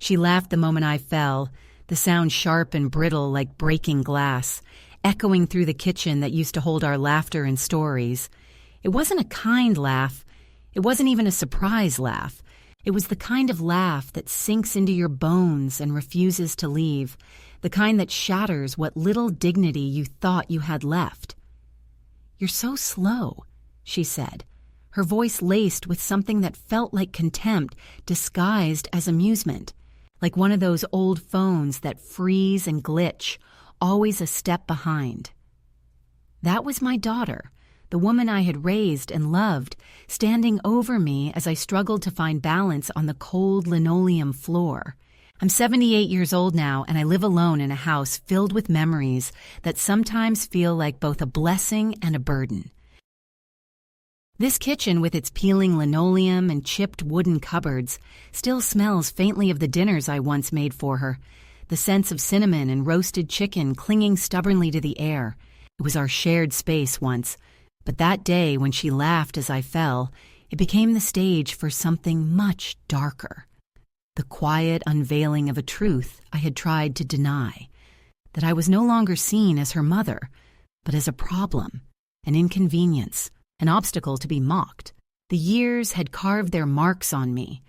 She laughed the moment I fell, the sound sharp and brittle like breaking glass, echoing through the kitchen that used to hold our laughter and stories. It wasn't a kind laugh. It wasn't even a surprise laugh. It was the kind of laugh that sinks into your bones and refuses to leave, the kind that shatters what little dignity you thought you had left. "You're so slow," she said, her voice laced with something that felt like contempt disguised as amusement, like one of those old phones that freeze and glitch, always a step behind. That was my daughter, the woman I had raised and loved, standing over me as I struggled to find balance on the cold linoleum floor. I'm 78 years old now, and I live alone in a house filled with memories that sometimes feel like both a blessing and a burden. This kitchen, with its peeling linoleum and chipped wooden cupboards, still smells faintly of the dinners I once made for her, the scents of cinnamon and roasted chicken clinging stubbornly to the air. It was our shared space once, but that day when she laughed as I fell, it became the stage for something much darker. The quiet unveiling of a truth I had tried to deny, that I was no longer seen as her mother, but as a problem, an inconvenience, an obstacle to be mocked. The years had carved their marks on me,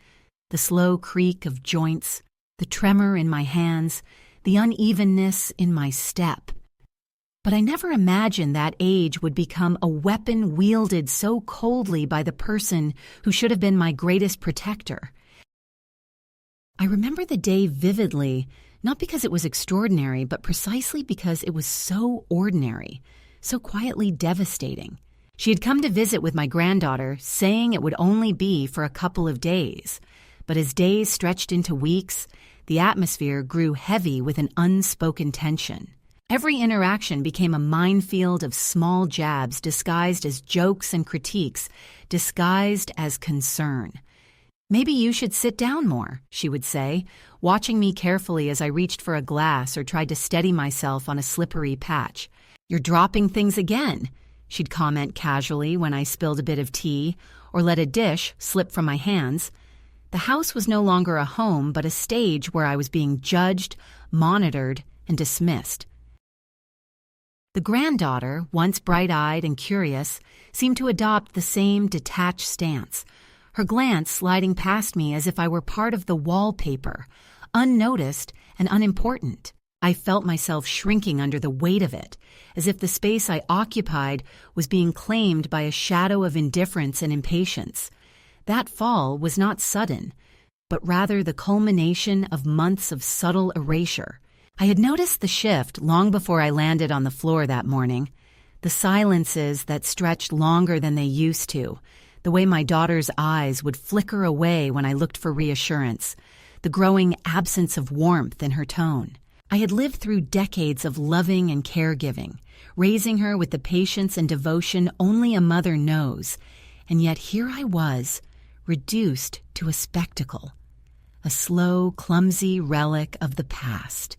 the slow creak of joints, the tremor in my hands, the unevenness in my step. But I never imagined that age would become a weapon wielded so coldly by the person who should have been my greatest protector. I remember the day vividly, not because it was extraordinary, but precisely because it was so ordinary, so quietly devastating. She had come to visit with my granddaughter, saying it would only be for a couple of days. But as days stretched into weeks, the atmosphere grew heavy with an unspoken tension. Every interaction became a minefield of small jabs disguised as jokes and critiques, disguised as concern. "Maybe you should sit down more," she would say, watching me carefully as I reached for a glass or tried to steady myself on a slippery patch. "You're dropping things again," she'd comment casually when I spilled a bit of tea or let a dish slip from my hands. The house was no longer a home, but a stage where I was being judged, monitored, and dismissed. The granddaughter, once bright-eyed and curious, seemed to adopt the same detached stance, her glance sliding past me as if I were part of the wallpaper, unnoticed and unimportant. I felt myself shrinking under the weight of it, as if the space I occupied was being claimed by a shadow of indifference and impatience. That fall was not sudden, but rather the culmination of months of subtle erasure. I had noticed the shift long before I landed on the floor that morning, the silences that stretched longer than they used to, the way my daughter's eyes would flicker away when I looked for reassurance, the growing absence of warmth in her tone. I had lived through decades of loving and caregiving, raising her with the patience and devotion only a mother knows, and yet here I was, reduced to a spectacle, a slow, clumsy relic of the past.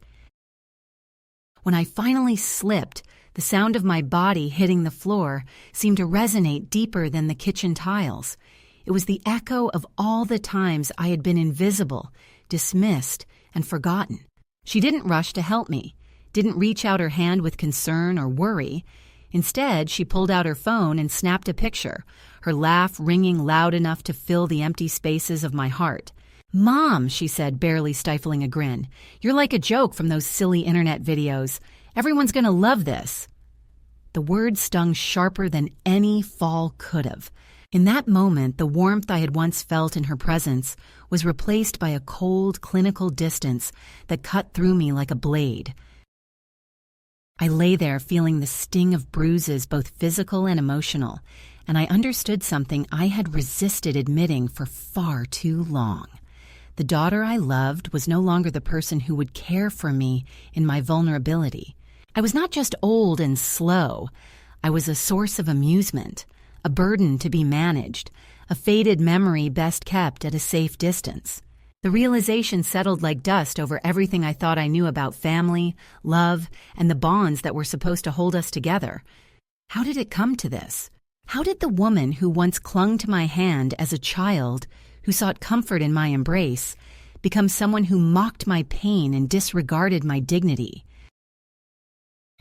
When I finally slipped, the sound of my body hitting the floor seemed to resonate deeper than the kitchen tiles. It was the echo of all the times I had been invisible, dismissed, and forgotten. She didn't rush to help me, didn't reach out her hand with concern or worry. Instead, she pulled out her phone and snapped a picture, her laugh ringing loud enough to fill the empty spaces of my heart. "Mom," she said, barely stifling a grin, "you're like a joke from those silly internet videos. Everyone's gonna love this." The words stung sharper than any fall could have. In that moment, the warmth I had once felt in her presence was replaced by a cold, clinical distance that cut through me like a blade. I lay there feeling the sting of bruises, both physical and emotional, and I understood something I had resisted admitting for far too long. The daughter I loved was no longer the person who would care for me in my vulnerability. I was not just old and slow. I was a source of amusement, a burden to be managed, a faded memory best kept at a safe distance. The realization settled like dust over everything I thought I knew about family, love, and the bonds that were supposed to hold us together. How did it come to this? How did the woman who once clung to my hand as a child, who sought comfort in my embrace, become someone who mocked my pain and disregarded my dignity.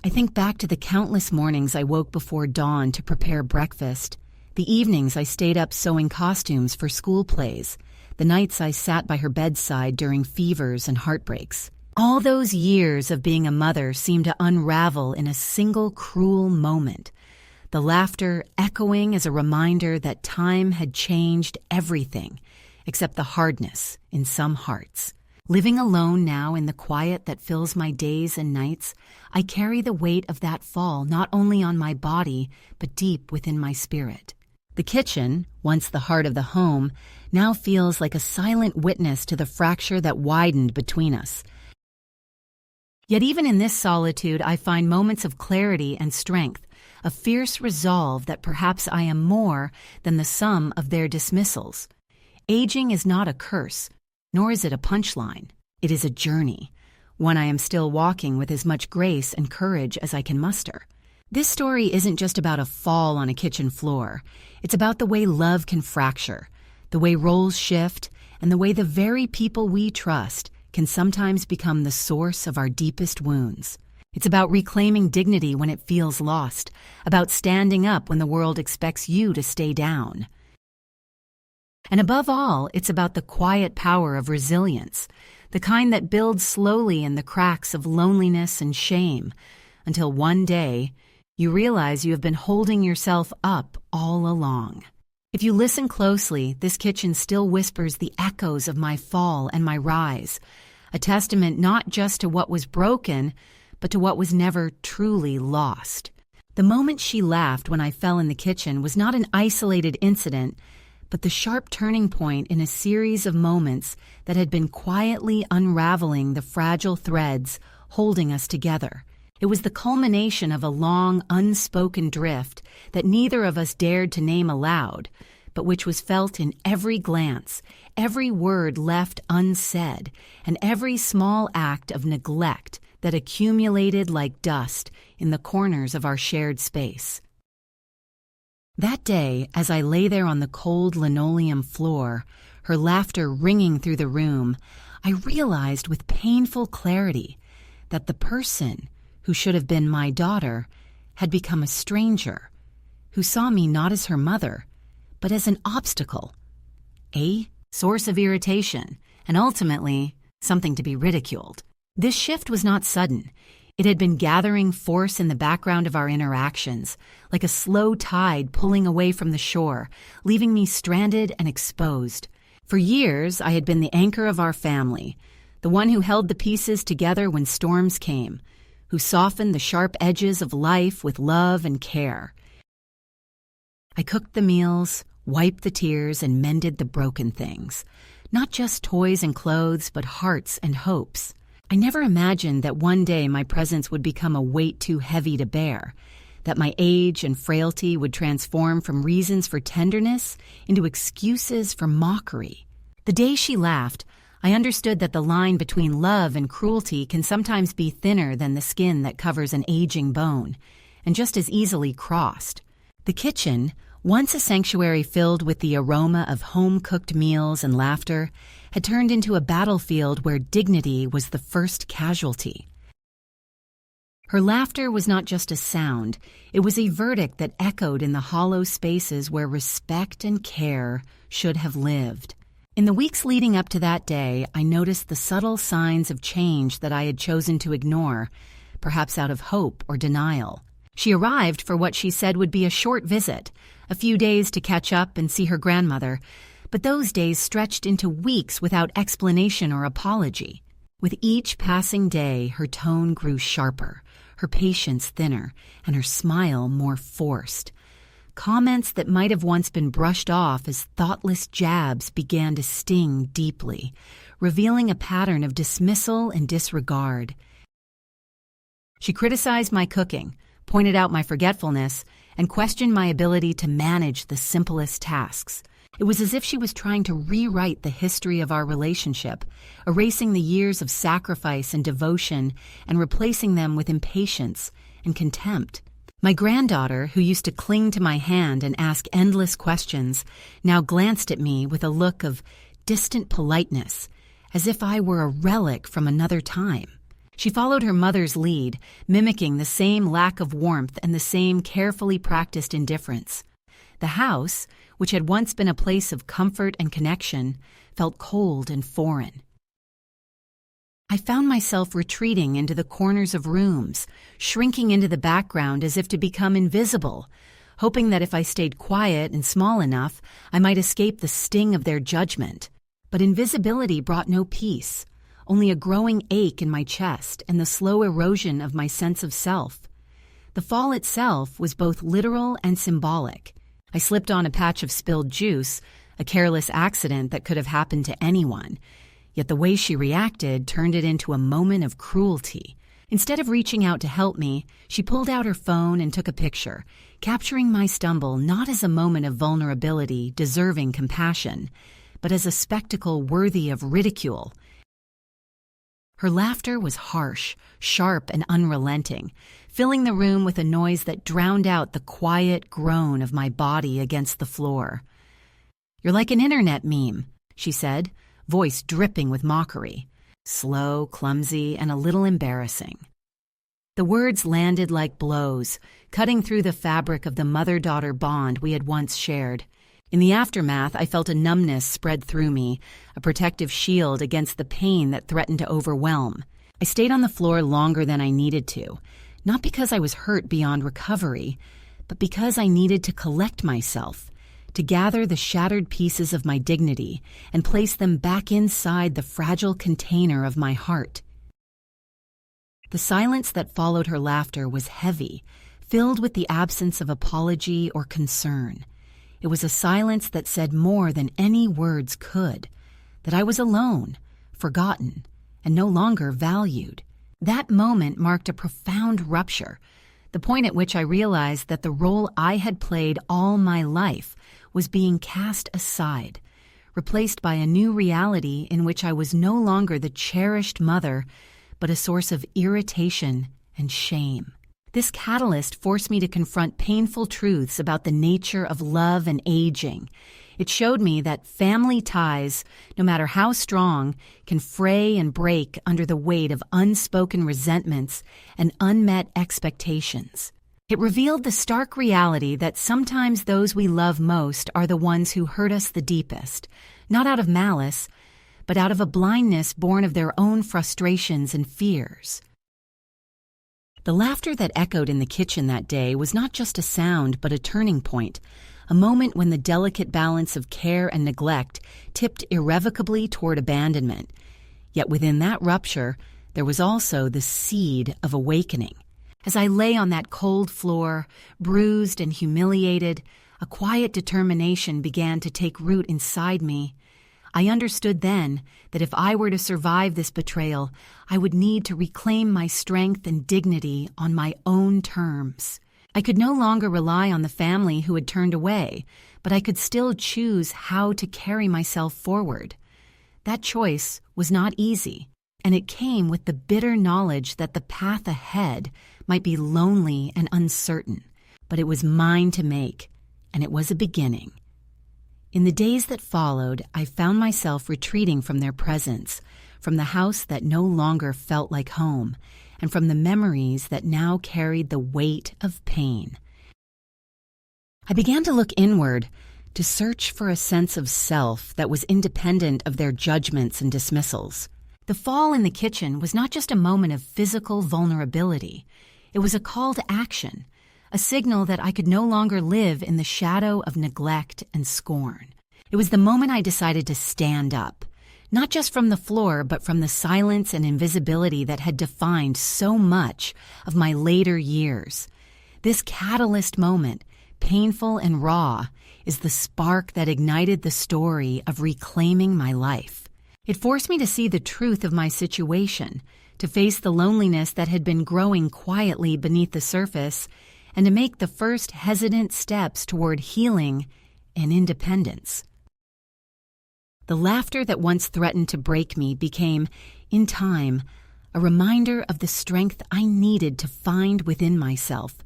I think back to the countless mornings I woke before dawn to prepare breakfast, the evenings I stayed up sewing costumes for school plays, the nights I sat by her bedside during fevers and heartbreaks. All those years of being a mother seemed to unravel in a single cruel moment, the laughter echoing as a reminder that time had changed everything except the hardness in some hearts. Living alone now in the quiet that fills my days and nights, I carry the weight of that fall not only on my body, but deep within my spirit. The kitchen, once the heart of the home, now feels like a silent witness to the fracture that widened between us. Yet even in this solitude, I find moments of clarity and strength, a fierce resolve that perhaps I am more than the sum of their dismissals. Aging is not a curse, nor is it a punchline. It is a journey, one I am still walking with as much grace and courage as I can muster. This story isn't just about a fall on a kitchen floor. It's about the way love can fracture, the way roles shift, and the way the very people we trust can sometimes become the source of our deepest wounds. It's about reclaiming dignity when it feels lost, about standing up when the world expects you to stay down. And above all, it's about the quiet power of resilience, the kind that builds slowly in the cracks of loneliness and shame, until one day you realize you have been holding yourself up all along. If you listen closely, this kitchen still whispers the echoes of my fall and my rise, a testament not just to what was broken, but to what was never truly lost. The moment she laughed when I fell in the kitchen was not an isolated incident, but the sharp turning point in a series of moments that had been quietly unraveling the fragile threads holding us together. It was the culmination of a long, unspoken drift that neither of us dared to name aloud, but which was felt in every glance, every word left unsaid, and every small act of neglect that accumulated like dust in the corners of our shared space. That day, as I lay there on the cold linoleum floor, her laughter ringing through the room, I realized with painful clarity that the person who should have been my daughter had become a stranger, who saw me not as her mother, but as an obstacle, a source of irritation, and ultimately something to be ridiculed. This shift was not sudden. It had been gathering force in the background of our interactions, like a slow tide pulling away from the shore, leaving me stranded and exposed. For years, I had been the anchor of our family, the one who held the pieces together when storms came, who softened the sharp edges of life with love and care. I cooked the meals, wiped the tears, and mended the broken things. Not just toys and clothes, but hearts and hopes. I never imagined that one day my presence would become a weight too heavy to bear, that my age and frailty would transform from reasons for tenderness into excuses for mockery. The day she laughed, I understood that the line between love and cruelty can sometimes be thinner than the skin that covers an aging bone, and just as easily crossed. The kitchen, once a sanctuary filled with the aroma of home-cooked meals and laughter, had turned into a battlefield where dignity was the first casualty. Her laughter was not just a sound, it was a verdict that echoed in the hollow spaces where respect and care should have lived. In the weeks leading up to that day, I noticed the subtle signs of change that I had chosen to ignore, perhaps out of hope or denial. She arrived for what she said would be a short visit, a few days to catch up and see her grandmother, but those days stretched into weeks without explanation or apology. With each passing day, her tone grew sharper, her patience thinner, and her smile more forced. Comments that might have once been brushed off as thoughtless jabs began to sting deeply, revealing a pattern of dismissal and disregard. She criticized my cooking, pointed out my forgetfulness, and questioned my ability to manage the simplest tasks. It was as if she was trying to rewrite the history of our relationship, erasing the years of sacrifice and devotion and replacing them with impatience and contempt. My granddaughter, who used to cling to my hand and ask endless questions, now glanced at me with a look of distant politeness, as if I were a relic from another time. She followed her mother's lead, mimicking the same lack of warmth and the same carefully practiced indifference. The house, which had once been a place of comfort and connection, felt cold and foreign. I found myself retreating into the corners of rooms, shrinking into the background as if to become invisible, hoping that if I stayed quiet and small enough, I might escape the sting of their judgment. But invisibility brought no peace, only a growing ache in my chest and the slow erosion of my sense of self. The fall itself was both literal and symbolic. I slipped on a patch of spilled juice, a careless accident that could have happened to anyone. Yet the way she reacted turned it into a moment of cruelty. Instead of reaching out to help me, she pulled out her phone and took a picture, capturing my stumble not as a moment of vulnerability deserving compassion, but as a spectacle worthy of ridicule. Her laughter was harsh, sharp, and unrelenting, filling the room with a noise that drowned out the quiet groan of my body against the floor. "You're like an internet meme," she said, voice dripping with mockery, slow, clumsy, and a little embarrassing. The words landed like blows, cutting through the fabric of the mother-daughter bond we had once shared. In the aftermath, I felt a numbness spread through me, a protective shield against the pain that threatened to overwhelm. I stayed on the floor longer than I needed to, not because I was hurt beyond recovery, but because I needed to collect myself, to gather the shattered pieces of my dignity and place them back inside the fragile container of my heart. The silence that followed her laughter was heavy, filled with the absence of apology or concern. It was a silence that said more than any words could, that I was alone, forgotten, and no longer valued. That moment marked a profound rupture, the point at which I realized that the role I had played all my life was being cast aside, replaced by a new reality in which I was no longer the cherished mother, but a source of irritation and shame. This catalyst forced me to confront painful truths about the nature of love and aging. It showed me that family ties, no matter how strong, can fray and break under the weight of unspoken resentments and unmet expectations. It revealed the stark reality that sometimes those we love most are the ones who hurt us the deepest, not out of malice, but out of a blindness born of their own frustrations and fears. The laughter that echoed in the kitchen that day was not just a sound, but a turning point, a moment when the delicate balance of care and neglect tipped irrevocably toward abandonment. Yet within that rupture, there was also the seed of awakening. As I lay on that cold floor, bruised and humiliated, a quiet determination began to take root inside me. I understood then that if I were to survive this betrayal, I would need to reclaim my strength and dignity on my own terms. I could no longer rely on the family who had turned away, but I could still choose how to carry myself forward. That choice was not easy, and it came with the bitter knowledge that the path ahead might be lonely and uncertain, but it was mine to make, and it was a beginning. In the days that followed, I found myself retreating from their presence, from the house that no longer felt like home, and from the memories that now carried the weight of pain. I began to look inward, to search for a sense of self that was independent of their judgments and dismissals. The fall in the kitchen was not just a moment of physical vulnerability. It was a call to action, a signal that I could no longer live in the shadow of neglect and scorn. It was the moment I decided to stand up, not just from the floor, but from the silence and invisibility that had defined so much of my later years. This catalyst moment, painful and raw, is the spark that ignited the story of reclaiming my life. It forced me to see the truth of my situation, to face the loneliness that had been growing quietly beneath the surface, and to make the first hesitant steps toward healing and independence. The laughter that once threatened to break me became, in time, a reminder of the strength I needed to find within myself,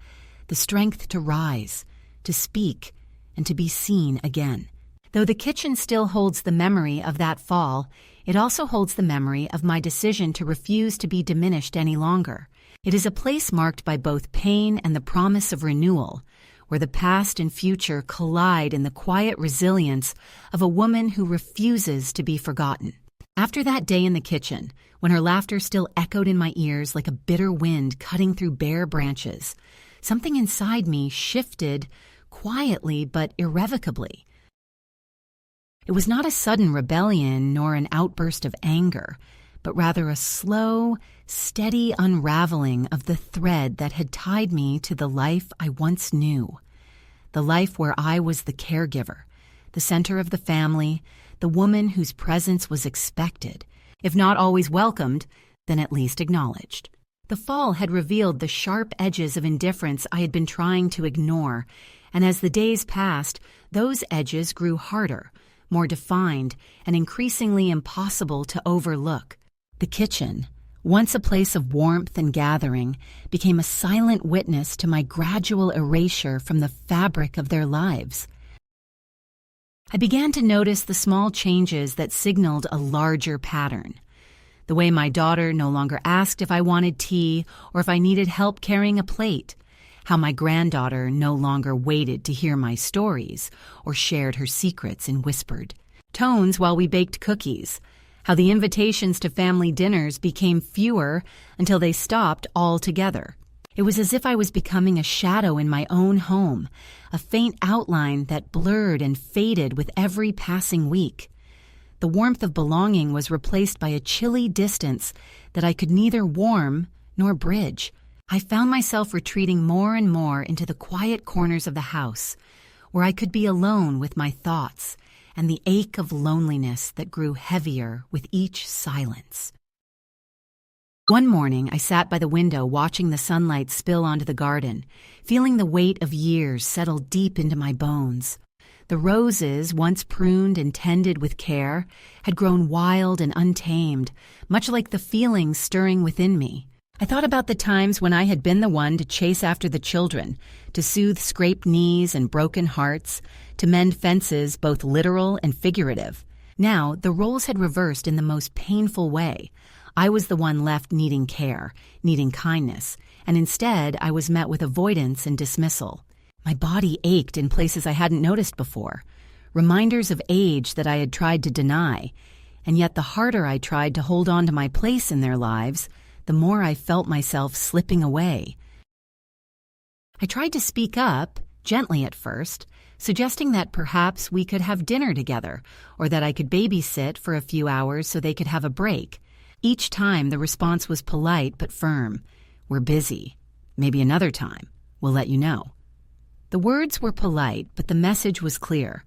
the strength to rise, to speak, and to be seen again. Though the kitchen still holds the memory of that fall, it also holds the memory of my decision to refuse to be diminished any longer. It is a place marked by both pain and the promise of renewal, where the past and future collide in the quiet resilience of a woman who refuses to be forgotten. After that day in the kitchen, when her laughter still echoed in my ears like a bitter wind cutting through bare branches, something inside me shifted quietly but irrevocably. It was not a sudden rebellion nor an outburst of anger, but rather a slow, steady unraveling of the thread that had tied me to the life I once knew. The life where I was the caregiver, the center of the family, the woman whose presence was expected, if not always welcomed, then at least acknowledged. The fall had revealed the sharp edges of indifference I had been trying to ignore, and as the days passed, those edges grew harder, more defined, and increasingly impossible to overlook. The kitchen, once a place of warmth and gathering, became a silent witness to my gradual erasure from the fabric of their lives. I began to notice the small changes that signaled a larger pattern. The way my daughter no longer asked if I wanted tea or if I needed help carrying a plate. How my granddaughter no longer waited to hear my stories or shared her secrets in whispered tones while we baked cookies. How the invitations to family dinners became fewer until they stopped altogether. It was as if I was becoming a shadow in my own home, a faint outline that blurred and faded with every passing week. The warmth of belonging was replaced by a chilly distance that I could neither warm nor bridge. I found myself retreating more and more into the quiet corners of the house, where I could be alone with my thoughts and the ache of loneliness that grew heavier with each silence. One morning, I sat by the window watching the sunlight spill onto the garden, feeling the weight of years settle deep into my bones. The roses, once pruned and tended with care, had grown wild and untamed, much like the feelings stirring within me. I thought about the times when I had been the one to chase after the children, to soothe scraped knees and broken hearts, to mend fences both literal and figurative. Now, the roles had reversed in the most painful way. I was the one left needing care, needing kindness, and instead I was met with avoidance and dismissal. My body ached in places I hadn't noticed before, reminders of age that I had tried to deny, and yet the harder I tried to hold on to my place in their lives, the more I felt myself slipping away. I tried to speak up, gently at first, suggesting that perhaps we could have dinner together, or that I could babysit for a few hours so they could have a break. Each time the response was polite but firm. "We're busy. Maybe another time. We'll let you know." The words were polite, but the message was clear.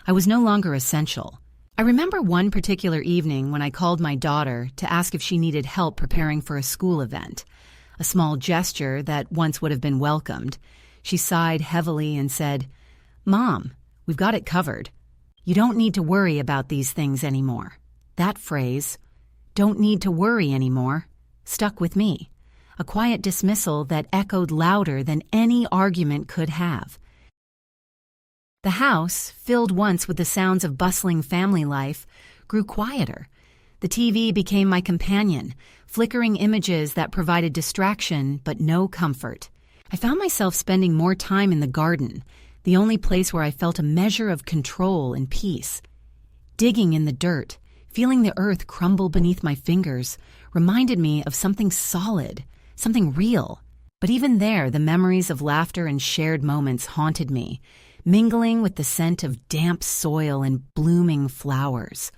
I was no longer essential. I remember one particular evening when I called my daughter to ask if she needed help preparing for a school event, a small gesture that once would have been welcomed. She sighed heavily and said, "Mom, we've got it covered. You don't need to worry about these things anymore." That phrase, "don't need to worry anymore," stuck with me, a quiet dismissal that echoed louder than any argument could have. The house, filled once with the sounds of bustling family life, grew quieter. The TV became my companion, flickering images that provided distraction but no comfort. I found myself spending more time in the garden, the only place where I felt a measure of control and peace. Digging in the dirt, feeling the earth crumble beneath my fingers, reminded me of something solid, something real. But even there, the memories of laughter and shared moments haunted me, mingling with the scent of damp soil and blooming flowers.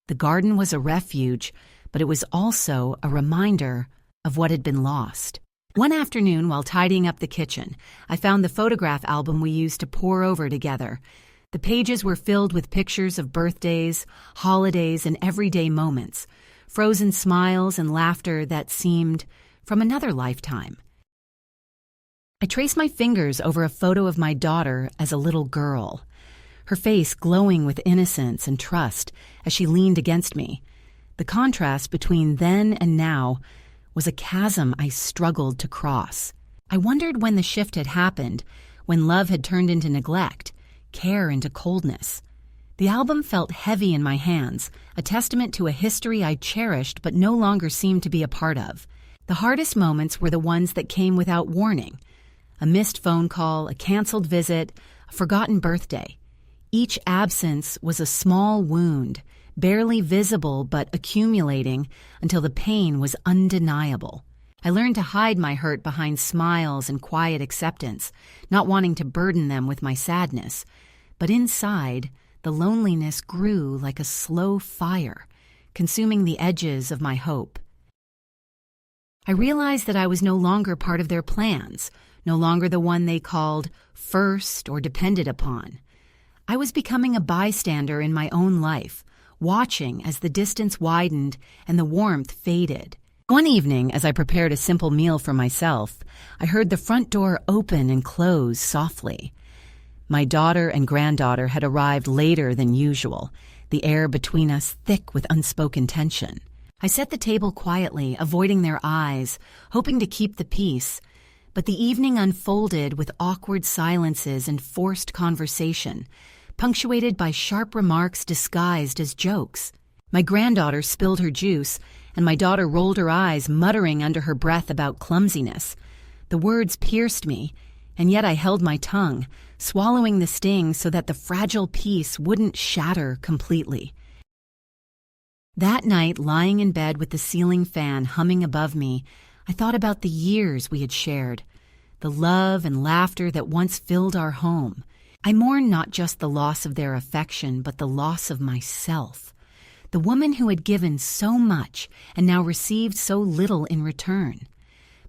The garden was a refuge, but it was also a reminder of what had been lost. One afternoon, while tidying up the kitchen, I found the photograph album we used to pore over together. The pages were filled with pictures of birthdays, holidays, and everyday moments, frozen smiles and laughter that seemed from another lifetime. I traced my fingers over a photo of my daughter as a little girl, her face glowing with innocence and trust as she leaned against me. The contrast between then and now was a chasm I struggled to cross. I wondered when the shift had happened, when love had turned into neglect, care into coldness. The album felt heavy in my hands, a testament to a history I cherished but no longer seemed to be a part of. The hardest moments were the ones that came without warning. A missed phone call, a canceled visit, a forgotten birthday. Each absence was a small wound, barely visible but accumulating until the pain was undeniable. I learned to hide my hurt behind smiles and quiet acceptance, not wanting to burden them with my sadness. But inside, the loneliness grew like a slow fire, consuming the edges of my hope. I realized that I was no longer part of their plans, no longer the one they called first or depended upon. I was becoming a bystander in my own life, watching as the distance widened and the warmth faded. One evening, as I prepared a simple meal for myself, I heard the front door open and close softly. My daughter and granddaughter had arrived later than usual, the air between us thick with unspoken tension. I set the table quietly, avoiding their eyes, hoping to keep the peace. But the evening unfolded with awkward silences and forced conversation, punctuated by sharp remarks disguised as jokes. My granddaughter spilled her juice, and my daughter rolled her eyes, muttering under her breath about clumsiness. The words pierced me, and yet I held my tongue, swallowing the sting so that the fragile peace wouldn't shatter completely. That night, lying in bed with the ceiling fan humming above me, I thought about the years we had shared, the love and laughter that once filled our home. I mourned not just the loss of their affection, but the loss of myself. The woman who had given so much and now received so little in return.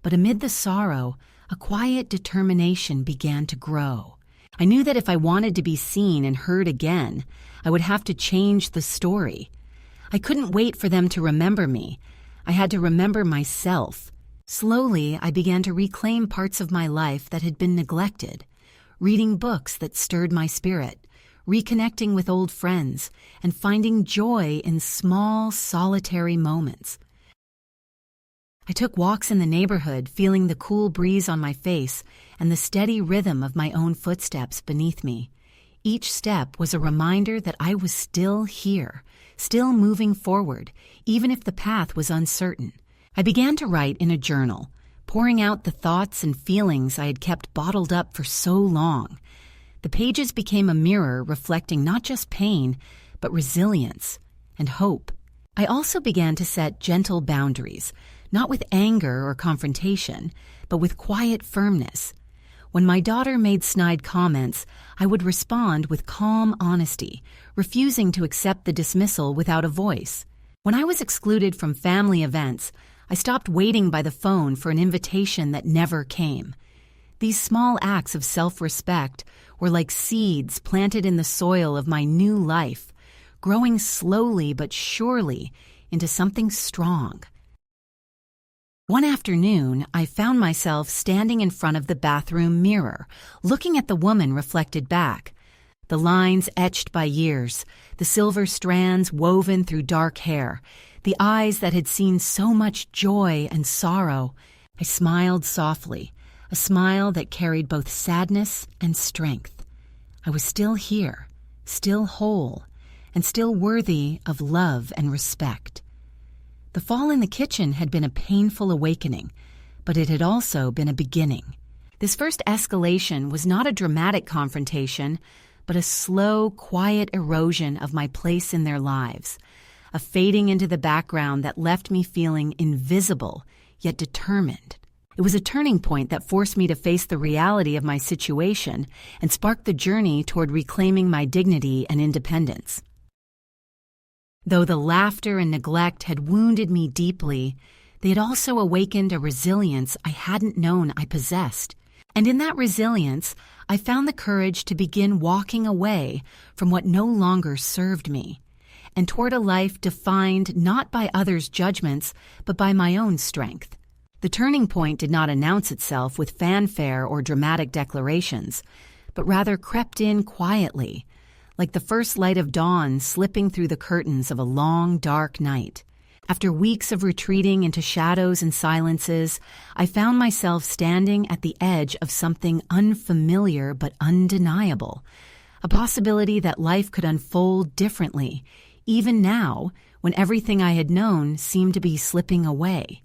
But amid the sorrow, a quiet determination began to grow. I knew that if I wanted to be seen and heard again, I would have to change the story. I couldn't wait for them to remember me. I had to remember myself. Slowly, I began to reclaim parts of my life that had been neglected, reading books that stirred my spirit, reconnecting with old friends, and finding joy in small, solitary moments. I took walks in the neighborhood, feeling the cool breeze on my face and the steady rhythm of my own footsteps beneath me. Each step was a reminder that I was still here, still moving forward, even if the path was uncertain. I began to write in a journal, pouring out the thoughts and feelings I had kept bottled up for so long. The pages became a mirror reflecting not just pain, but resilience and hope. I also began to set gentle boundaries, not with anger or confrontation, but with quiet firmness. When my daughter made snide comments, I would respond with calm honesty, refusing to accept the dismissal without a voice. When I was excluded from family events, I stopped waiting by the phone for an invitation that never came. These small acts of self-respect were like seeds planted in the soil of my new life, growing slowly but surely into something strong. One afternoon, I found myself standing in front of the bathroom mirror, looking at the woman reflected back. The lines etched by years, the silver strands woven through dark hair, the eyes that had seen so much joy and sorrow. I smiled softly, a smile that carried both sadness and strength. I was still here, still whole, and still worthy of love and respect. The fall in the kitchen had been a painful awakening, but it had also been a beginning. This first escalation was not a dramatic confrontation, but a slow, quiet erosion of my place in their lives, a fading into the background that left me feeling invisible, yet determined. It was a turning point that forced me to face the reality of my situation and sparked the journey toward reclaiming my dignity and independence. Though the laughter and neglect had wounded me deeply, they had also awakened a resilience I hadn't known I possessed. And in that resilience, I found the courage to begin walking away from what no longer served me, and toward a life defined not by others' judgments, but by my own strength. The turning point did not announce itself with fanfare or dramatic declarations, but rather crept in quietly, like the first light of dawn slipping through the curtains of a long, dark night. After weeks of retreating into shadows and silences, I found myself standing at the edge of something unfamiliar but undeniable, a a possibility that life could unfold differently, even now when everything I had known seemed to be slipping away.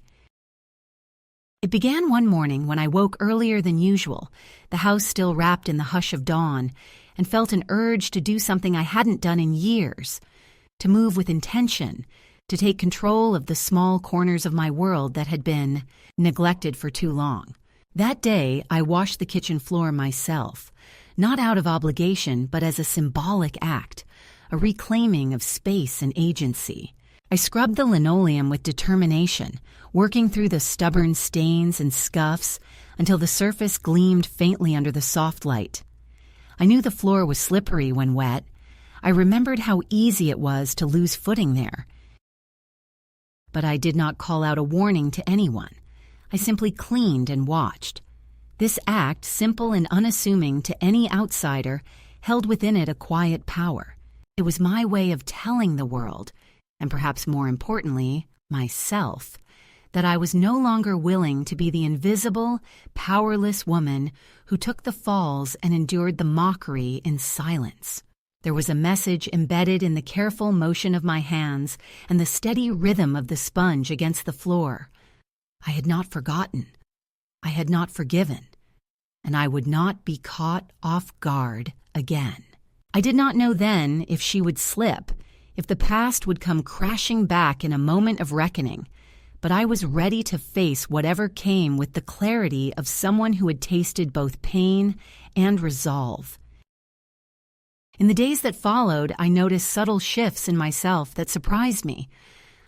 It began one morning when I woke earlier than usual, the house still wrapped in the hush of dawn, and felt an urge to do something I hadn't done in years, to move with intention, to take control of the small corners of my world that had been neglected for too long. That day, I washed the kitchen floor myself, not out of obligation, but as a symbolic act, a reclaiming of space and agency. I scrubbed the linoleum with determination, working through the stubborn stains and scuffs until the surface gleamed faintly under the soft light. I knew the floor was slippery when wet. I remembered how easy it was to lose footing there. But I did not call out a warning to anyone. I simply cleaned and watched. This act, simple and unassuming to any outsider, held within it a quiet power. It was my way of telling the world, and perhaps more importantly, myself, that I was no longer willing to be the invisible, powerless woman who took the falls and endured the mockery in silence. There was a message embedded in the careful motion of my hands and the steady rhythm of the sponge against the floor. I had not forgotten. I had not forgiven. And I would not be caught off guard again. I did not know then if she would slip, if the past would come crashing back in a moment of reckoning, but I was ready to face whatever came with the clarity of someone who had tasted both pain and resolve. In the days that followed, I noticed subtle shifts in myself that surprised me.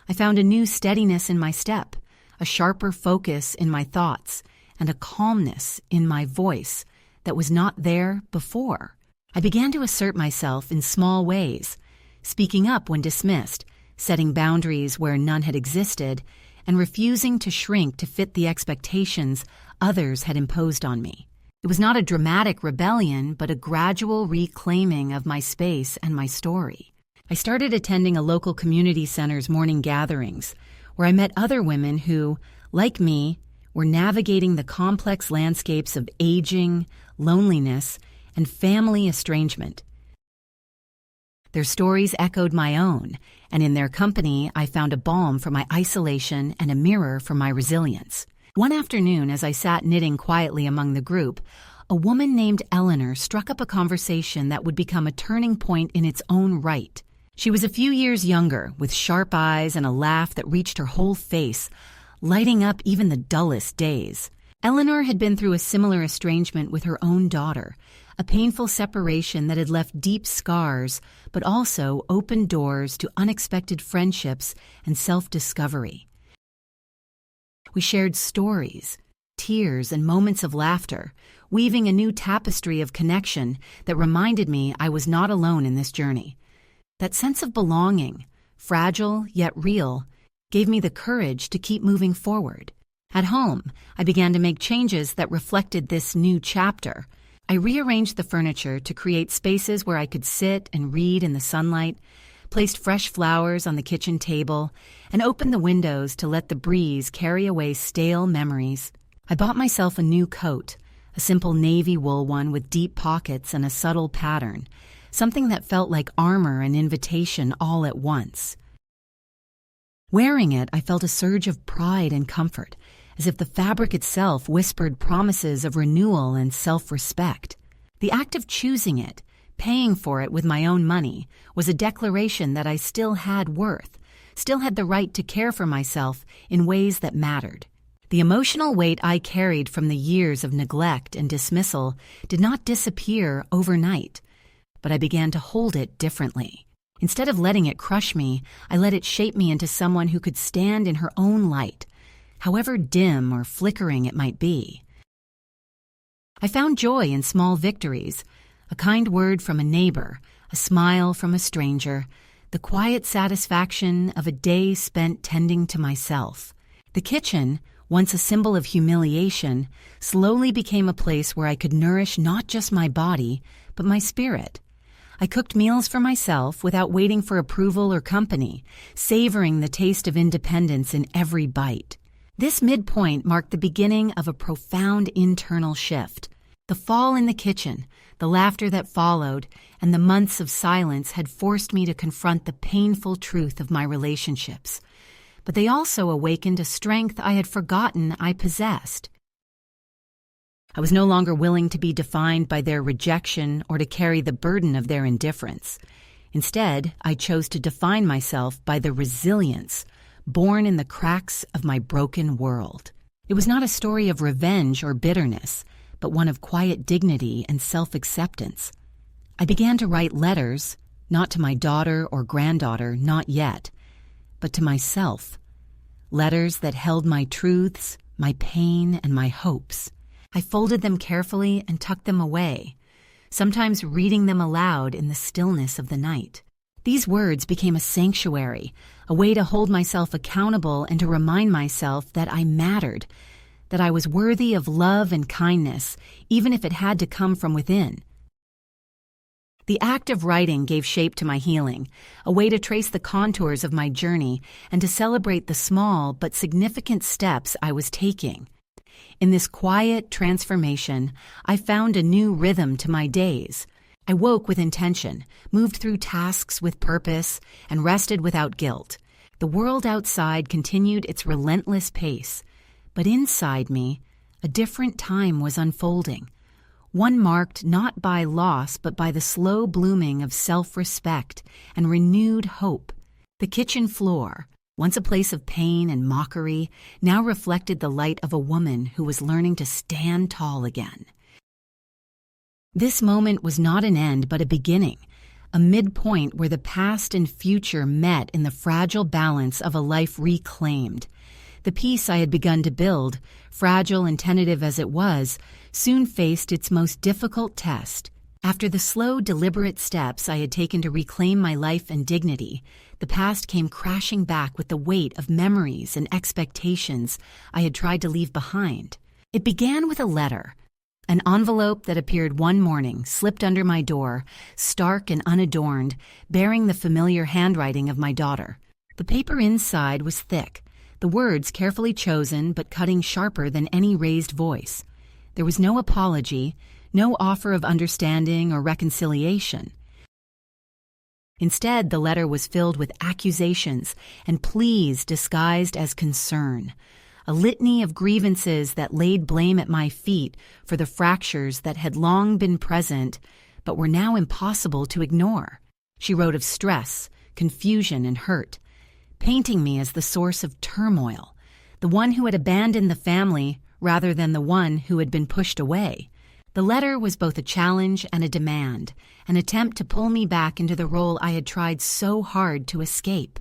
I found a new steadiness in my step, a sharper focus in my thoughts, and a calmness in my voice that was not there before. I began to assert myself in small ways, speaking up when dismissed, setting boundaries where none had existed, and refusing to shrink to fit the expectations others had imposed on me. It was not a dramatic rebellion, but a gradual reclaiming of my space and my story. I started attending a local community center's morning gatherings, where I met other women who, like me, were navigating the complex landscapes of aging, loneliness, and family estrangement. Their stories echoed my own, and in their company I found a balm for my isolation and a mirror for my resilience. One afternoon, as I sat knitting quietly among the group, a woman named Eleanor struck up a conversation that would become a turning point in its own right. She was a few years younger, with sharp eyes and a laugh that reached her whole face, lighting up even the dullest days. Eleanor had been through a similar estrangement with her own daughter, a painful separation that had left deep scars, but also opened doors to unexpected friendships and self-discovery. We shared stories, tears, and moments of laughter, weaving a new tapestry of connection that reminded me I was not alone in this journey. That sense of belonging, fragile yet real, gave me the courage to keep moving forward. At home, I began to make changes that reflected this new chapter. I rearranged the furniture to create spaces where I could sit and read in the sunlight, placed fresh flowers on the kitchen table, and opened the windows to let the breeze carry away stale memories. I bought myself a new coat, a simple navy wool one with deep pockets and a subtle pattern, something that felt like armor and invitation all at once. Wearing it, I felt a surge of pride and comfort, as if the fabric itself whispered promises of renewal and self-respect. The act of choosing it, paying for it with my own money, was a declaration that I still had worth, still had the right to care for myself in ways that mattered. The emotional weight I carried from the years of neglect and dismissal did not disappear overnight, but I began to hold it differently. Instead of letting it crush me, I let it shape me into someone who could stand in her own light, however dim or flickering it might be. I found joy in small victories, a kind word from a neighbor, a smile from a stranger, the quiet satisfaction of a day spent tending to myself. The kitchen, once a symbol of humiliation, slowly became a place where I could nourish not just my body, but my spirit. I cooked meals for myself without waiting for approval or company, savoring the taste of independence in every bite. This midpoint marked the beginning of a profound internal shift. The fall in the kitchen, the laughter that followed, and the months of silence had forced me to confront the painful truth of my relationships. But they also awakened a strength I had forgotten I possessed. I was no longer willing to be defined by their rejection or to carry the burden of their indifference. Instead, I chose to define myself by the resilience born in the cracks of my broken world. It was not a story of revenge or bitterness, but one of quiet dignity and self-acceptance. I began to write letters, not to my daughter or granddaughter, not yet, but to myself. Letters that held my truths, my pain, and my hopes. I folded them carefully and tucked them away, sometimes reading them aloud in the stillness of the night. These words became a sanctuary, a way to hold myself accountable and to remind myself that I mattered, that I was worthy of love and kindness, even if it had to come from within. The act of writing gave shape to my healing, a way to trace the contours of my journey and to celebrate the small but significant steps I was taking. In this quiet transformation, I found a new rhythm to my days. I woke with intention, moved through tasks with purpose, and rested without guilt. The world outside continued its relentless pace, but inside me, a different time was unfolding. One marked not by loss but by the slow blooming of self-respect and renewed hope. The kitchen floor, once a place of pain and mockery, now reflected the light of a woman who was learning to stand tall again. This moment was not an end but a beginning, a midpoint where the past and future met in the fragile balance of a life reclaimed. The peace I had begun to build, fragile and tentative as it was, soon faced its most difficult test. After the slow, deliberate steps I had taken to reclaim my life and dignity, the past came crashing back with the weight of memories and expectations I had tried to leave behind. It began with a letter. An envelope that appeared one morning slipped under my door, stark and unadorned, bearing the familiar handwriting of my daughter. The paper inside was thick, the words carefully chosen but cutting sharper than any raised voice. There was no apology, no offer of understanding or reconciliation. Instead, the letter was filled with accusations and pleas disguised as concern, a litany of grievances that laid blame at my feet for the fractures that had long been present but were now impossible to ignore. She wrote of stress, confusion, and hurt, painting me as the source of turmoil, the one who had abandoned the family rather than the one who had been pushed away. The letter was both a challenge and a demand, an attempt to pull me back into the role I had tried so hard to escape.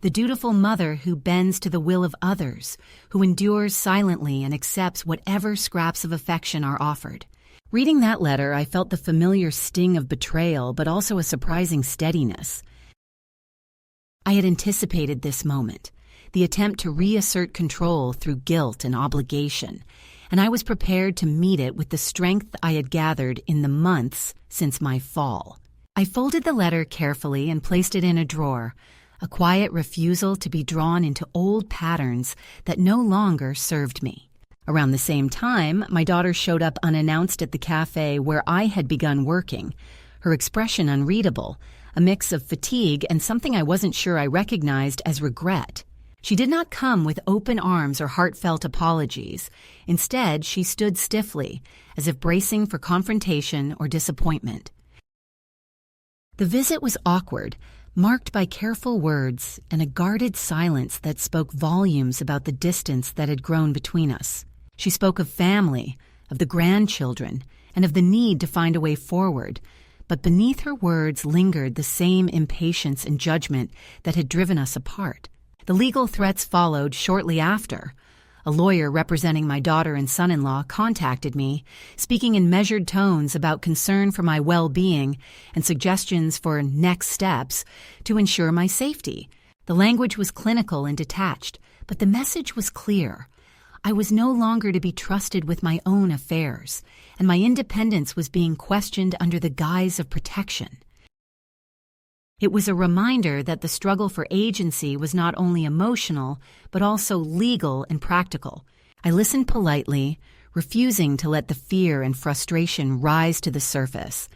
The dutiful mother who bends to the will of others, who endures silently and accepts whatever scraps of affection are offered. Reading that letter, I felt the familiar sting of betrayal, but also a surprising steadiness. I had anticipated this moment, the attempt to reassert control through guilt and obligation, and I was prepared to meet it with the strength I had gathered in the months since my fall. I folded the letter carefully and placed it in a drawer, a quiet refusal to be drawn into old patterns that no longer served me. Around the same time, my daughter showed up unannounced at the cafe where I had begun working, her expression unreadable, a mix of fatigue and something I wasn't sure I recognized as regret. She did not come with open arms or heartfelt apologies. Instead, she stood stiffly, as if bracing for confrontation or disappointment. The visit was awkward, marked by careful words and a guarded silence that spoke volumes about the distance that had grown between us. She spoke of family, of the grandchildren, and of the need to find a way forward, but beneath her words lingered the same impatience and judgment that had driven us apart. The legal threats followed shortly after. A lawyer representing my daughter and son-in-law contacted me, speaking in measured tones about concern for my well-being and suggestions for next steps to ensure my safety. The language was clinical and detached, but the message was clear. I was no longer to be trusted with my own affairs, and my independence was being questioned under the guise of protection. It was a reminder that the struggle for agency was not only emotional, but also legal and practical. I listened politely, refusing to let the fear and frustration rise to the surface.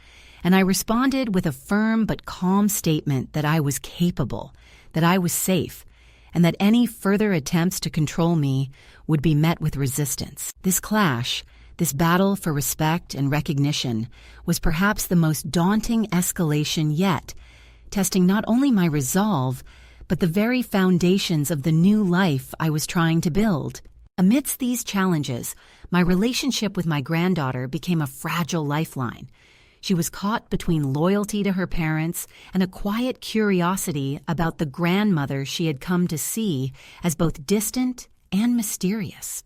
And I responded with a firm but calm statement that I was capable, that I was safe, and that any further attempts to control me would be met with resistance. This clash, this battle for respect and recognition, was perhaps the most daunting escalation yet, testing not only my resolve, but the very foundations of the new life I was trying to build. Amidst these challenges, my relationship with my granddaughter became a fragile lifeline. She was caught between loyalty to her parents and a quiet curiosity about the grandmother she had come to see as both distant and mysterious.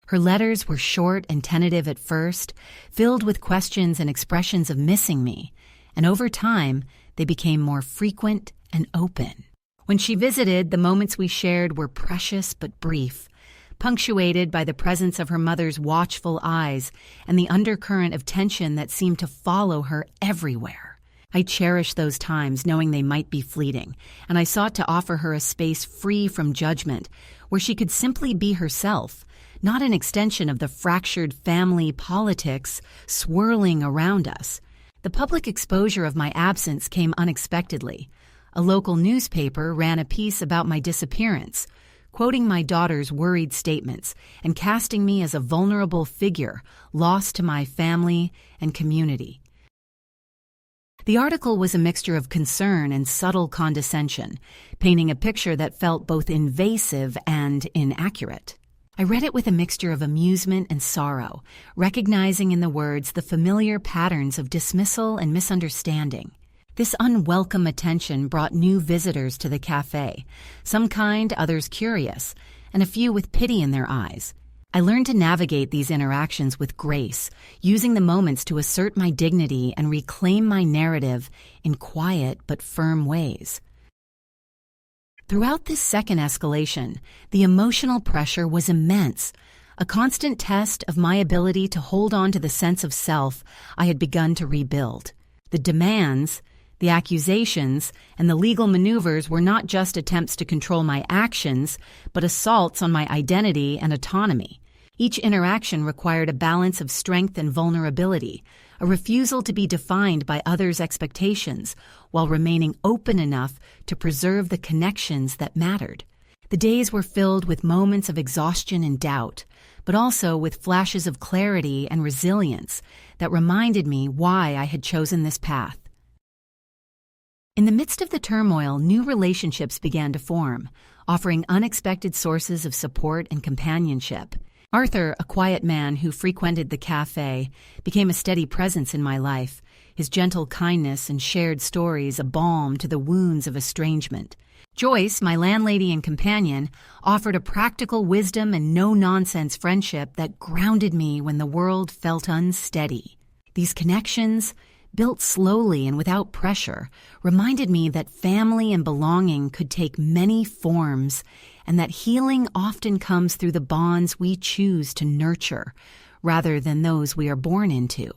Her letters were short and tentative at first, filled with questions and expressions of missing me, and over time, they became more frequent and open. When she visited, the moments we shared were precious but brief, punctuated by the presence of her mother's watchful eyes and the undercurrent of tension that seemed to follow her everywhere. I cherished those times knowing they might be fleeting, and I sought to offer her a space free from judgment, where she could simply be herself, not an extension of the fractured family politics swirling around us. The public exposure of my absence came unexpectedly. A local newspaper ran a piece about my disappearance, quoting my daughter's worried statements and casting me as a vulnerable figure lost to my family and community. The article was a mixture of concern and subtle condescension, painting a picture that felt both invasive and inaccurate. I read it with a mixture of amusement and sorrow, recognizing in the words the familiar patterns of dismissal and misunderstanding. This unwelcome attention brought new visitors to the cafe, some kind, others curious, and a few with pity in their eyes. I learned to navigate these interactions with grace, using the moments to assert my dignity and reclaim my narrative in quiet but firm ways. Throughout this second escalation, the emotional pressure was immense, a constant test of my ability to hold on to the sense of self I had begun to rebuild. The demands, the accusations, and the legal maneuvers were not just attempts to control my actions, but assaults on my identity and autonomy. Each interaction required a balance of strength and vulnerability, a refusal to be defined by others' expectations, while remaining open enough to preserve the connections that mattered. The days were filled with moments of exhaustion and doubt, but also with flashes of clarity and resilience that reminded me why I had chosen this path. In the midst of the turmoil, new relationships began to form, offering unexpected sources of support and companionship. Arthur, a quiet man who frequented the cafe, became a steady presence in my life, his gentle kindness and shared stories a balm to the wounds of estrangement. Joyce, my landlady and companion, offered a practical wisdom and no-nonsense friendship that grounded me when the world felt unsteady. These connections, built slowly and without pressure, reminded me that family and belonging could take many forms, and that healing often comes through the bonds we choose to nurture, rather than those we are born into.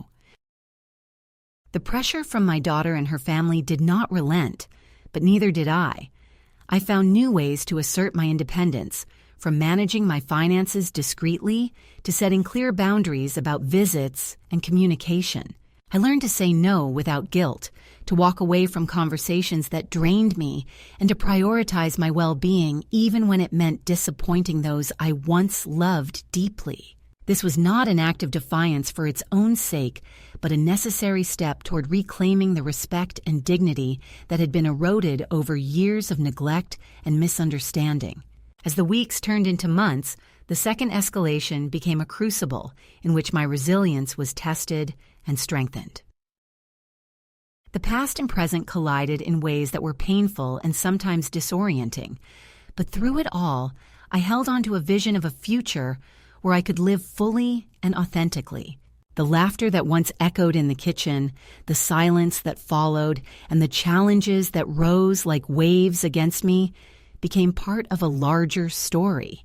The pressure from my daughter and her family did not relent, but neither did I. I found new ways to assert my independence, from managing my finances discreetly to setting clear boundaries about visits and communication. I learned to say no without guilt, to walk away from conversations that drained me, and to prioritize my well-being even when it meant disappointing those I once loved deeply. This was not an act of defiance for its own sake, but a necessary step toward reclaiming the respect and dignity that had been eroded over years of neglect and misunderstanding. As the weeks turned into months, the second escalation became a crucible in which my resilience was tested and strengthened. The past and present collided in ways that were painful and sometimes disorienting, but through it all, I held on to a vision of a future where I could live fully and authentically. The laughter that once echoed in the kitchen, the silence that followed, and the challenges that rose like waves against me became part of a larger story,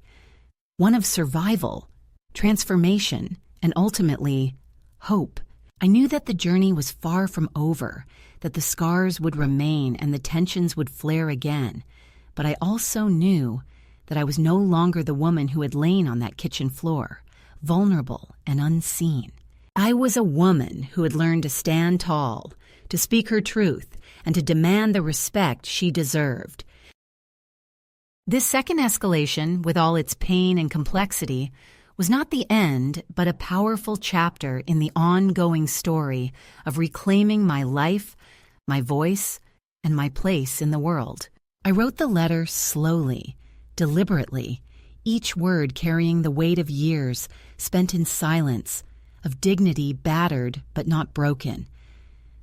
one of survival, transformation, and ultimately, hope. I knew that the journey was far from over, that the scars would remain and the tensions would flare again, but I also knew that I was no longer the woman who had lain on that kitchen floor, vulnerable and unseen. I was a woman who had learned to stand tall, to speak her truth, and to demand the respect she deserved. This second escalation, with all its pain and complexity, was not the end, but a powerful chapter in the ongoing story of reclaiming my life, my voice, and my place in the world. I wrote the letter slowly, deliberately, each word carrying the weight of years spent in silence, of dignity battered but not broken.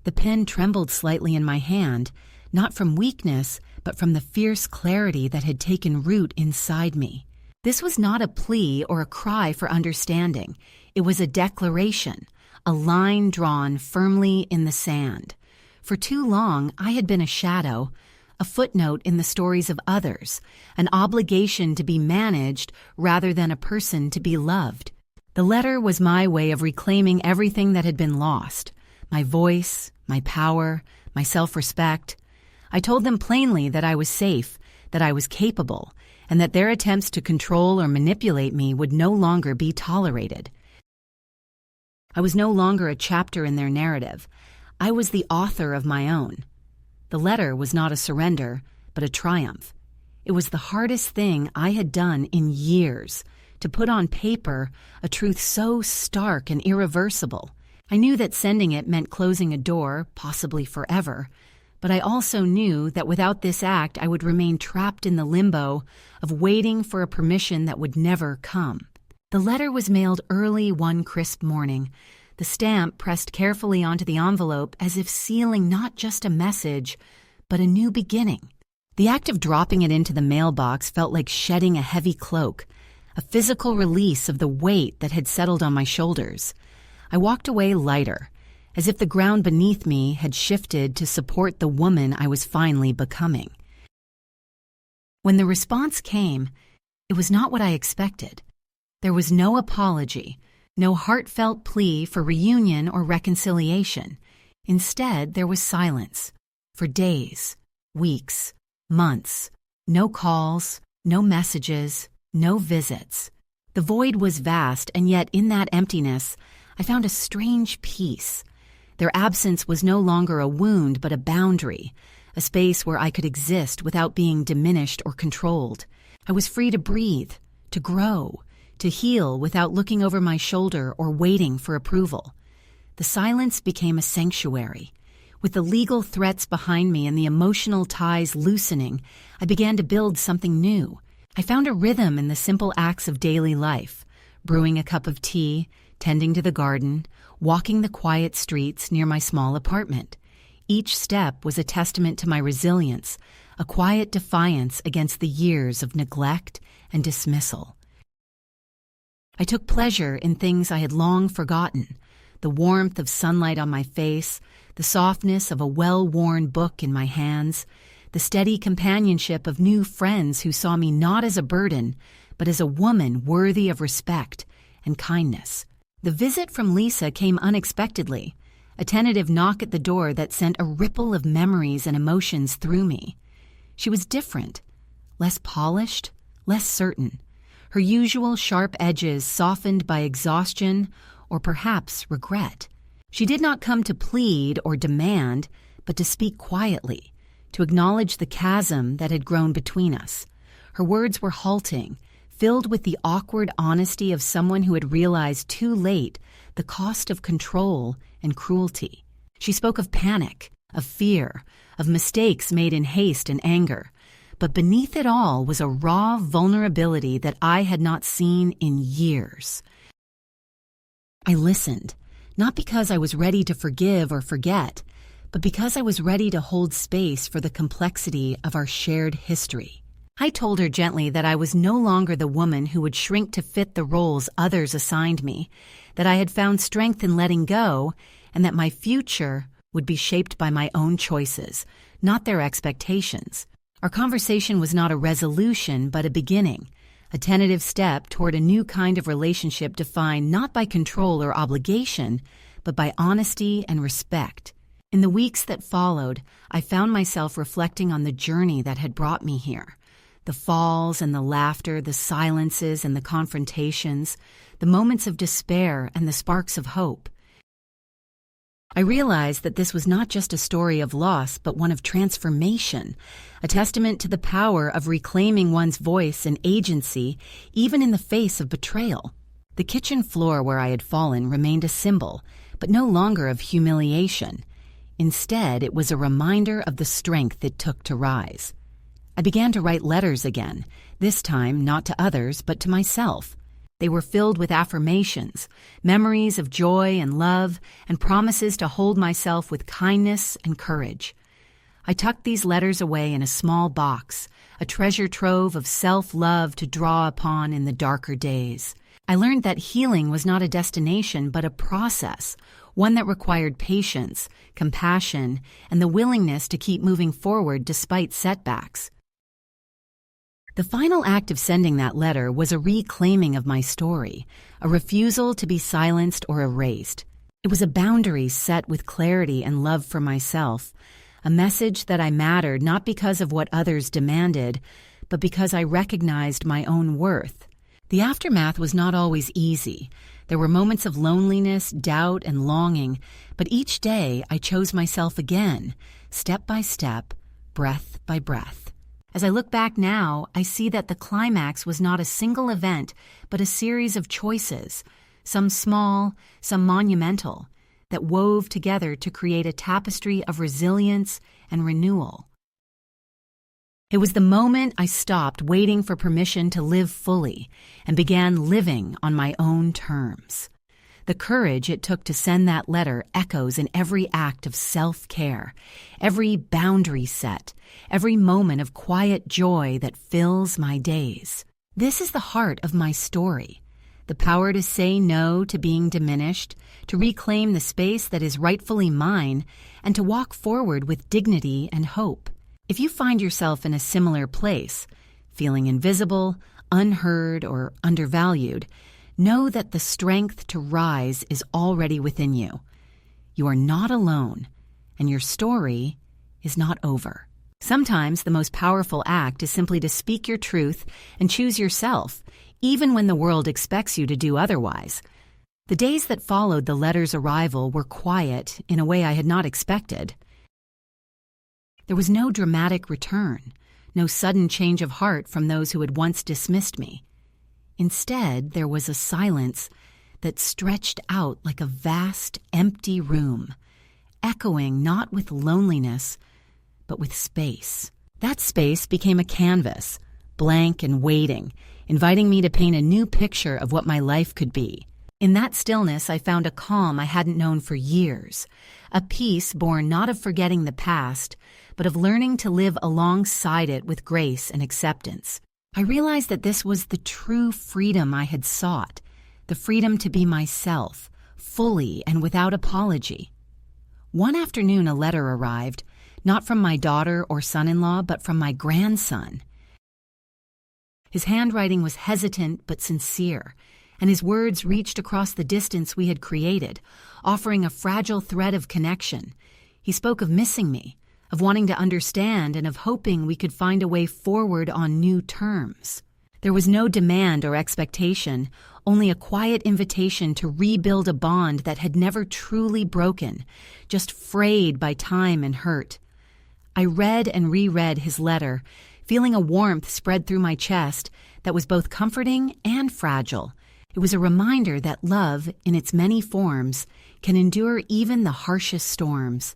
The pen trembled slightly in my hand, not from weakness, but from the fierce clarity that had taken root inside me. This was not a plea or a cry for understanding. It was a declaration, a line drawn firmly in the sand. For too long, I had been a shadow, a footnote in the stories of others, an obligation to be managed rather than a person to be loved. The letter was my way of reclaiming everything that had been lost: my voice, my power, my self-respect. I told them plainly that I was safe, that I was capable, and that their attempts to control or manipulate me would no longer be tolerated. I was no longer a chapter in their narrative. I was the author of my own. The letter was not a surrender, but a triumph. It was the hardest thing I had done in years, to put on paper a truth so stark and irreversible. I knew that sending it meant closing a door, possibly forever, but I also knew that without this act I would remain trapped in the limbo of waiting for a permission that would never come. The letter was mailed early one crisp morning, the stamp pressed carefully onto the envelope as if sealing not just a message, but a new beginning. The act of dropping it into the mailbox felt like shedding a heavy cloak, a physical release of the weight that had settled on my shoulders. I walked away lighter, as if the ground beneath me had shifted to support the woman I was finally becoming. When the response came, it was not what I expected. There was no apology, no heartfelt plea for reunion or reconciliation. Instead, there was silence. For days, weeks, months, no calls, no messages, no visits. The void was vast, and yet in that emptiness, I found a strange peace. Their absence was no longer a wound, but a boundary, a space where I could exist without being diminished or controlled. I was free to breathe, to grow, to heal without looking over my shoulder or waiting for approval. The silence became a sanctuary. With the legal threats behind me and the emotional ties loosening, I began to build something new. I found a rhythm in the simple acts of daily life: brewing a cup of tea, tending to the garden, walking the quiet streets near my small apartment. Each step was a testament to my resilience, a quiet defiance against the years of neglect and dismissal. I took pleasure in things I had long forgotten: the warmth of sunlight on my face, the softness of a well-worn book in my hands, the steady companionship of new friends who saw me not as a burden, but as a woman worthy of respect and kindness. The visit from Lisa came unexpectedly, a tentative knock at the door that sent a ripple of memories and emotions through me. She was different, less polished, less certain, her usual sharp edges softened by exhaustion or perhaps regret. She did not come to plead or demand, but to speak quietly, to acknowledge the chasm that had grown between us. Her words were halting, filled with the awkward honesty of someone who had realized too late the cost of control and cruelty. She spoke of panic, of fear, of mistakes made in haste and anger. But beneath it all was a raw vulnerability that I had not seen in years. I listened, not because I was ready to forgive or forget, but because I was ready to hold space for the complexity of our shared history. I told her gently that I was no longer the woman who would shrink to fit the roles others assigned me, that I had found strength in letting go, and that my future would be shaped by my own choices, not their expectations. Our conversation was not a resolution, but a beginning, a tentative step toward a new kind of relationship defined not by control or obligation, but by honesty and respect. In the weeks that followed, I found myself reflecting on the journey that had brought me here, The falls and the laughter, the silences and the confrontations, the moments of despair and the sparks of hope. I realized that this was not just a story of loss, but one of transformation, a testament to the power of reclaiming one's voice and agency, even in the face of betrayal. The kitchen floor where I had fallen remained a symbol, but no longer of humiliation. Instead, it was a reminder of the strength it took to rise. I began to write letters again, this time not to others, but to myself. They were filled with affirmations, memories of joy and love, and promises to hold myself with kindness and courage. I tucked these letters away in a small box, a treasure trove of self-love to draw upon in the darker days. I learned that healing was not a destination, but a process, one that required patience, compassion, and the willingness to keep moving forward despite setbacks. The final act of sending that letter was a reclaiming of my story, a refusal to be silenced or erased. It was a boundary set with clarity and love for myself, a message that I mattered not because of what others demanded, but because I recognized my own worth. The aftermath was not always easy. There were moments of loneliness, doubt, and longing, but each day I chose myself again, step by step, breath by breath. As I look back now, I see that the climax was not a single event, but a series of choices, some small, some monumental, that wove together to create a tapestry of resilience and renewal. It was the moment I stopped waiting for permission to live fully and began living on my own terms. The courage it took to send that letter echoes in every act of self-care, every boundary set, every moment of quiet joy that fills my days. This is the heart of my story, the power to say no to being diminished, to reclaim the space that is rightfully mine, and to walk forward with dignity and hope. If you find yourself in a similar place, feeling invisible, unheard, or undervalued, know that the strength to rise is already within you. You are not alone, and your story is not over. Sometimes the most powerful act is simply to speak your truth and choose yourself, even when the world expects you to do otherwise. The days that followed the letter's arrival were quiet in a way I had not expected. There was no dramatic return, no sudden change of heart from those who had once dismissed me. Instead, there was a silence that stretched out like a vast, empty room, echoing not with loneliness, but with space. That space became a canvas, blank and waiting, inviting me to paint a new picture of what my life could be. In that stillness, I found a calm I hadn't known for years, a peace born not of forgetting the past, but of learning to live alongside it with grace and acceptance. I realized that this was the true freedom I had sought, the freedom to be myself, fully and without apology. One afternoon, a letter arrived, not from my daughter or son-in-law, but from my grandson. His handwriting was hesitant but sincere, and his words reached across the distance we had created, offering a fragile thread of connection. He spoke of missing me, of wanting to understand, and of hoping we could find a way forward on new terms. There was no demand or expectation, only a quiet invitation to rebuild a bond that had never truly broken, just frayed by time and hurt. I read and reread his letter, feeling a warmth spread through my chest that was both comforting and fragile. It was a reminder that love, in its many forms, can endure even the harshest storms.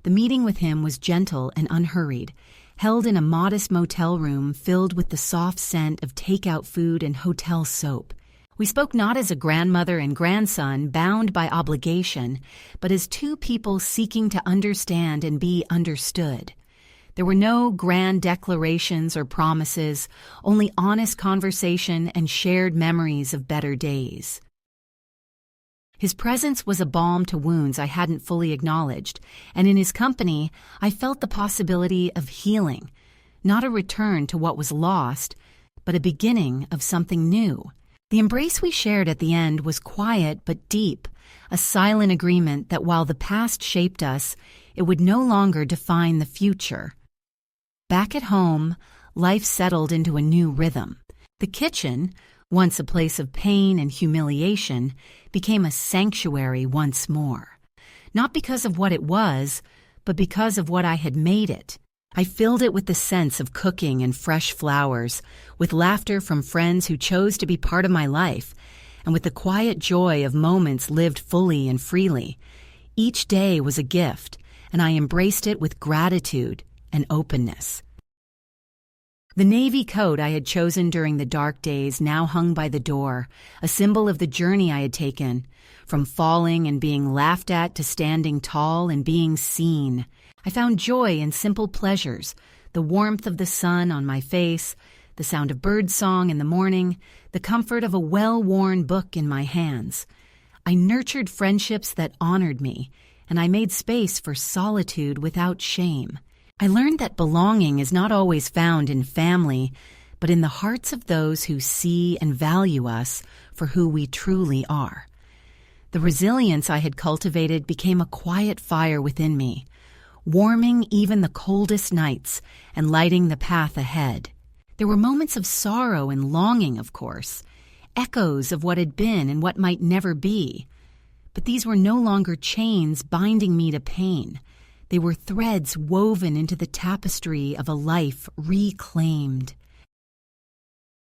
The meeting with him was gentle and unhurried, held in a modest motel room filled with the soft scent of takeout food and hotel soap. We spoke not as a grandmother and grandson bound by obligation, but as two people seeking to understand and be understood. There were no grand declarations or promises, only honest conversation and shared memories of better days. His presence was a balm to wounds I hadn't fully acknowledged, and in his company I felt the possibility of healing, not a return to what was lost, but a beginning of something new. The embrace we shared at the end was quiet but deep, a silent agreement that while the past shaped us, it would no longer define the future. Back at home, life settled into a new rhythm. The kitchen, once a place of pain and humiliation, became a sanctuary once more. Not because of what it was, but because of what I had made it. I filled it with the sense of cooking and fresh flowers, with laughter from friends who chose to be part of my life, and with the quiet joy of moments lived fully and freely. Each day was a gift, and I embraced it with gratitude and openness. The navy coat I had chosen during the dark days now hung by the door, a symbol of the journey I had taken, from falling and being laughed at to standing tall and being seen. I found joy in simple pleasures, the warmth of the sun on my face, the sound of birdsong in the morning, the comfort of a well-worn book in my hands. I nurtured friendships that honored me, and I made space for solitude without shame. I learned that belonging is not always found in family, but in the hearts of those who see and value us for who we truly are. The resilience I had cultivated became a quiet fire within me, warming even the coldest nights and lighting the path ahead. There were moments of sorrow and longing, of course, echoes of what had been and what might never be. But these were no longer chains binding me to pain. They were threads woven into the tapestry of a life reclaimed.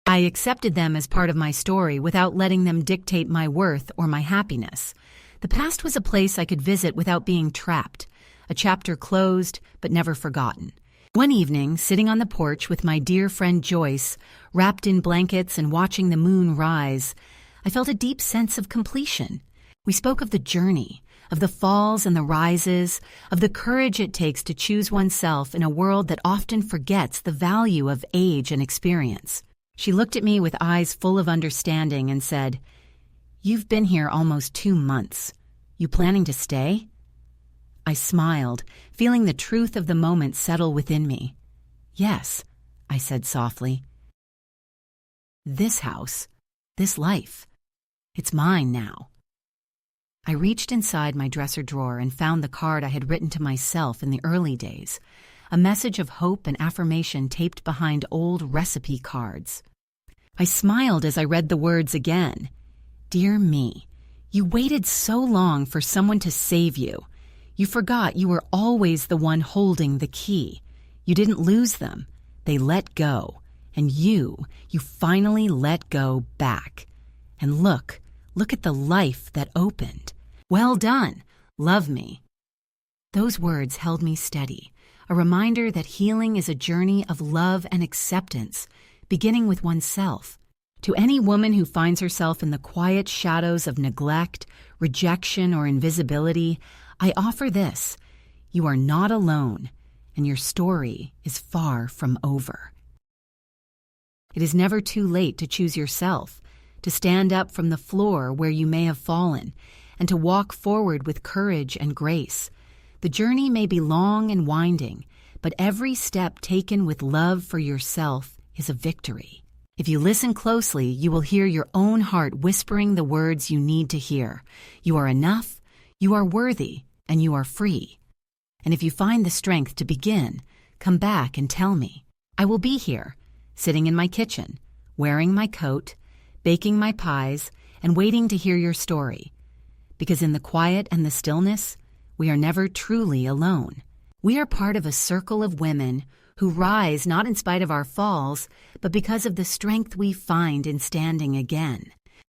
I accepted them as part of my story without letting them dictate my worth or my happiness. The past was a place I could visit without being trapped, a chapter closed but never forgotten. One evening, sitting on the porch with my dear friend Joyce, wrapped in blankets and watching the moon rise, I felt a deep sense of completion. We spoke of the journey, of the falls and the rises, of the courage it takes to choose oneself in a world that often forgets the value of age and experience. She looked at me with eyes full of understanding and said, "You've been here almost 2 months. You planning to stay?" I smiled, feeling the truth of the moment settle within me. "Yes," I said softly. "This house, this life, it's mine now." I reached inside my dresser drawer and found the card I had written to myself in the early days, a message of hope and affirmation taped behind old recipe cards. I smiled as I read the words again. "Dear me, you waited so long for someone to save you. You forgot you were always the one holding the key. You didn't lose them. They let go. And you finally let go back. And look at the life that opened. Well done. Love me." Those words held me steady, a reminder that healing is a journey of love and acceptance, beginning with oneself. To any woman who finds herself in the quiet shadows of neglect, rejection, or invisibility, I offer this: you are not alone, and your story is far from over. It is never too late to choose yourself, to stand up from the floor where you may have fallen, and to walk forward with courage and grace. The journey may be long and winding, but every step taken with love for yourself is a victory. If you listen closely, you will hear your own heart whispering the words you need to hear. You are enough, you are worthy, and you are free. And if you find the strength to begin, come back and tell me. I will be here, sitting in my kitchen, wearing my coat, baking my pies, and waiting to hear your story. Because in the quiet and the stillness, we are never truly alone. We are part of a circle of women who rise not in spite of our falls, but because of the strength we find in standing again.